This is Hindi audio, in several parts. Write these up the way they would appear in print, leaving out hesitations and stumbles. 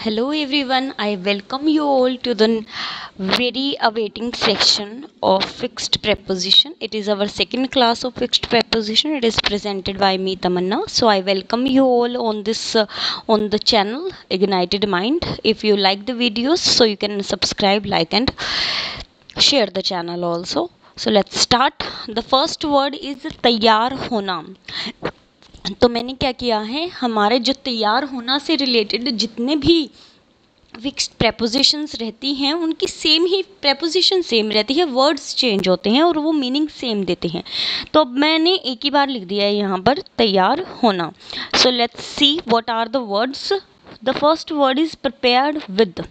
Hello everyone, I welcome you all to the very awaiting section of fixed preposition. It is our second class of fixed preposition. It is presented by me Tamanna. So I welcome you all on this on the channel Ignited Mind. If you like the videos, so you can subscribe, like and share the channel also. So let's start. The first word is तैयार होना. तो मैंने क्या किया है, हमारे जो तैयार होना से रिलेटेड जितने भी फिक्स्ड प्रेपोजिशंस रहती हैं उनकी सेम ही प्रेपोजिशन सेम रहती है, वर्ड्स चेंज होते हैं और वो मीनिंग सेम देते हैं. तो अब मैंने एक ही बार लिख दिया है यहाँ पर तैयार होना. So let's see what are the words. The first word is prepared with.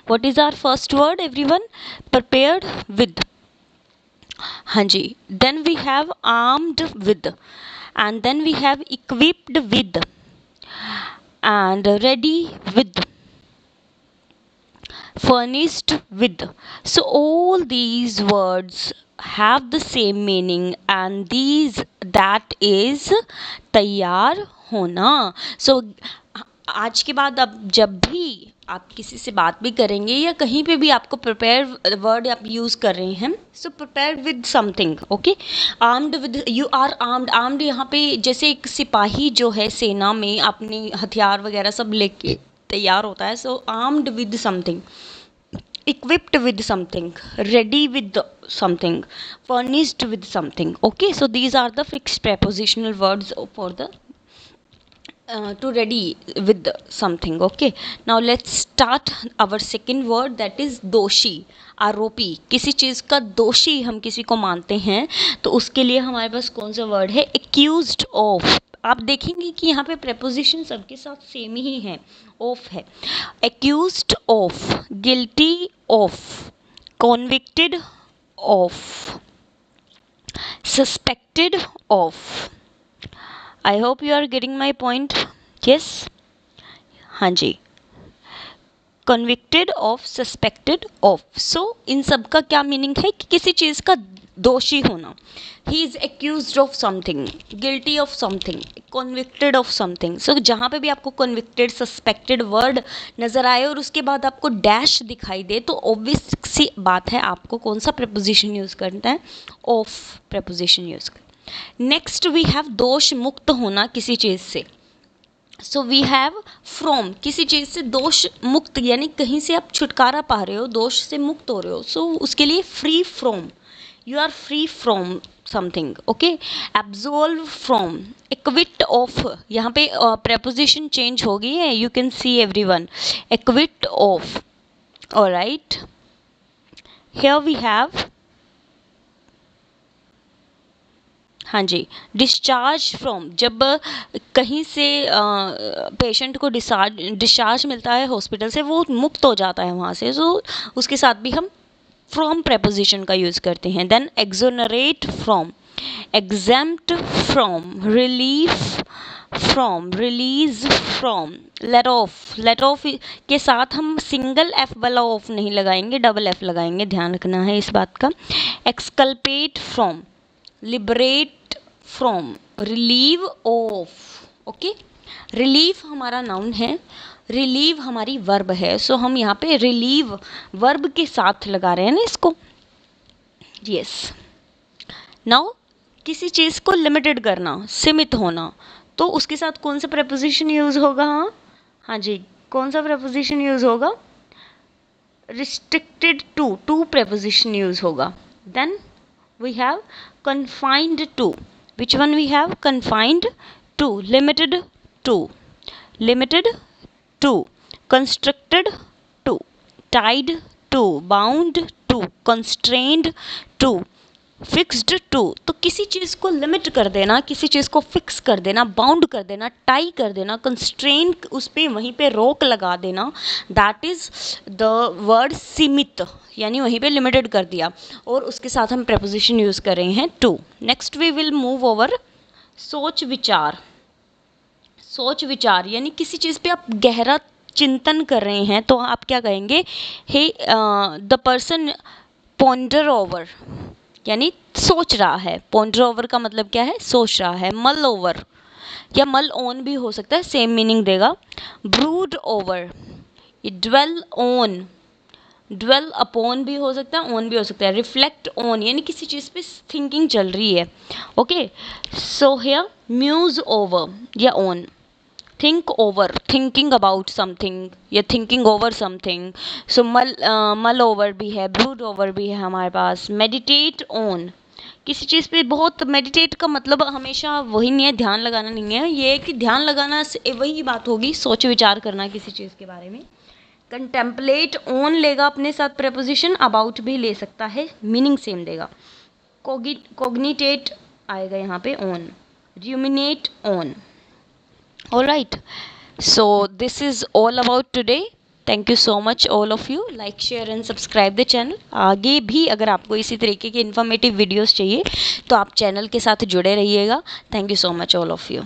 What is our first word everyone? Prepared with. हाँ जी. Then we have armed with, and then we have equipped with and ready with, furnished with. So all these words have the same meaning and these that is तैयार होना. So आज के बाद अब जब भी आप किसी से बात भी करेंगे या कहीं पे भी आपको प्रिपेयर वर्ड आप यूज़ कर रहे हैं, so prepare with something. Okay. Armed with, you are armed. Armed यहाँ पे जैसे एक सिपाही जो है सेना में अपने हथियार वगैरह सब लेके तैयार होता है. So armed with something, equipped with something, ready with something, furnished with something. Okay, so these are the fixed prepositional words for the to ready with something. Okay, now let's start our second word, that is दोषी. आरोपी. किसी चीज़ का दोषी हम किसी को मानते हैं तो उसके लिए हमारे पास कौन सा वर्ड है? Accused of. आप देखेंगे कि यहाँ पे प्रेपोजिशन सबके साथ सेम ही है, ऑफ है. Accused of, guilty of, convicted of, suspected of. I hope you are getting my point. Yes, हाँ जी. Convicted of, suspected of. So इन सब का क्या मीनिंग है कि किसी चीज़ का दोषी होना. He is accused of something, guilty of something, convicted of something. So जहाँ पे भी आपको कन्विक्टेड, सस्पेक्टेड वर्ड नज़र आए और उसके बाद आपको डैश दिखाई दे तो ऑब्वियस सी बात है आपको कौन सा प्रेपोजिशन यूज़ करना है? ऑफ प्रेपोजिशन यूज़ कर. नेक्स्ट वी हैव दोष मुक्त होना किसी चीज़ से. सो वी हैव फ्रॉम, किसी चीज़ से दोष मुक्त यानी कहीं से आप छुटकारा पा रहे हो, दोष से मुक्त हो रहे हो. सो उसके लिए free from, you are free from something. Okay. Absolve from, acquit of. यहाँ पे प्रेपोजिशन चेंज हो गई है, you can see everyone. Acquit of. Alright, here we have, हाँ जी, डिस्चार्ज फ्रॉम. जब कहीं से पेशेंट को डिस्चार्ज मिलता है हॉस्पिटल से, वो मुक्त हो जाता है वहाँ से, सो उसके साथ भी हम फ्रॉम प्रेपोजिशन का यूज़ करते हैं. Then exonerate from, exempt from, relief from, release from, let off. Let off के साथ हम सिंगल एफ वाला ऑफ नहीं लगाएंगे, डबल एफ लगाएंगे, ध्यान रखना है इस बात का. Exculpate from, liberate from, relieve of. Okay. Relieve हमारा नाउन है, रिलीव हमारी वर्ब है. सो हम यहाँ पे रिलीव वर्ब के साथ लगा रहे हैं ना इसको. यस. नाउ किसी चीज़ को लिमिटेड करना, सीमित होना, तो उसके साथ कौन सा प्रेपोजिशन यूज़ होगा? हाँ जी, कौन सा प्रेपोजिशन यूज़ होगा? Restricted to, to preposition use होगा. Then we have confined to. Which one we have? Confined to, limited to, limited to, constricted to, tied to, bound to, constrained to, fixed to. तो किसी चीज़ को लिमिट कर देना, किसी चीज़ को फिक्स कर देना, बाउंड कर देना, टाई कर देना, कंस्ट्रेन उस पर वहीं पे रोक लगा देना, दैट इज़ द वर्ड सीमित, यानी वहीं पे लिमिटेड कर दिया. और उसके साथ हम प्रेपोजिशन यूज़ कर रहे हैं to. Next we will move over सोच विचार. सोच विचार यानी किसी चीज़ पे आप गहरा चिंतन कर रहे हैं तो आप क्या कहेंगे? हे द पर्सन पॉन्डर ओवर, यानी सोच रहा है. पॉन्डर ओवर का मतलब क्या है? सोच रहा है. मल ओवर या मल ऑन भी हो सकता है, सेम मीनिंग देगा. ब्रूड ओवर, ये ड्वेल ऑन, ड्वेल अपॉन भी हो सकता है, ऑन भी हो सकता है। रिफ्लेक्ट ऑन यानी किसी चीज़ पे थिंकिंग चल रही है। Okay, so here muse over या on, think over, thinking about something या thinking over something. So mull over भी है, ब्रूड ओवर भी है हमारे पास। मेडिटेट ऑन, किसी चीज़ पे बहुत, मेडिटेट का मतलब हमेशा वही नहीं है, ध्यान लगाना नहीं है, ये है कि ध्यान लगाना से वही बात होगी, सोच विचार करना किसी चीज़ के बारे में। कंटेम्पलेट ऑन लेगा अपने साथ प्रेपोजिशन, अबाउट भी ले सकता है, मीनिंग सेम देगा। कोग्निटेट आएगा यहाँ पे on, ruminate on. All right, so this is all about today. Thank you so much all of you. Like share and subscribe the channel. आगे भी अगर आपको इसी तरीके के इन्फॉर्मेटिव वीडियोस चाहिए तो आप चैनल के साथ जुड़े रहिएगा। Thank you so much all of you.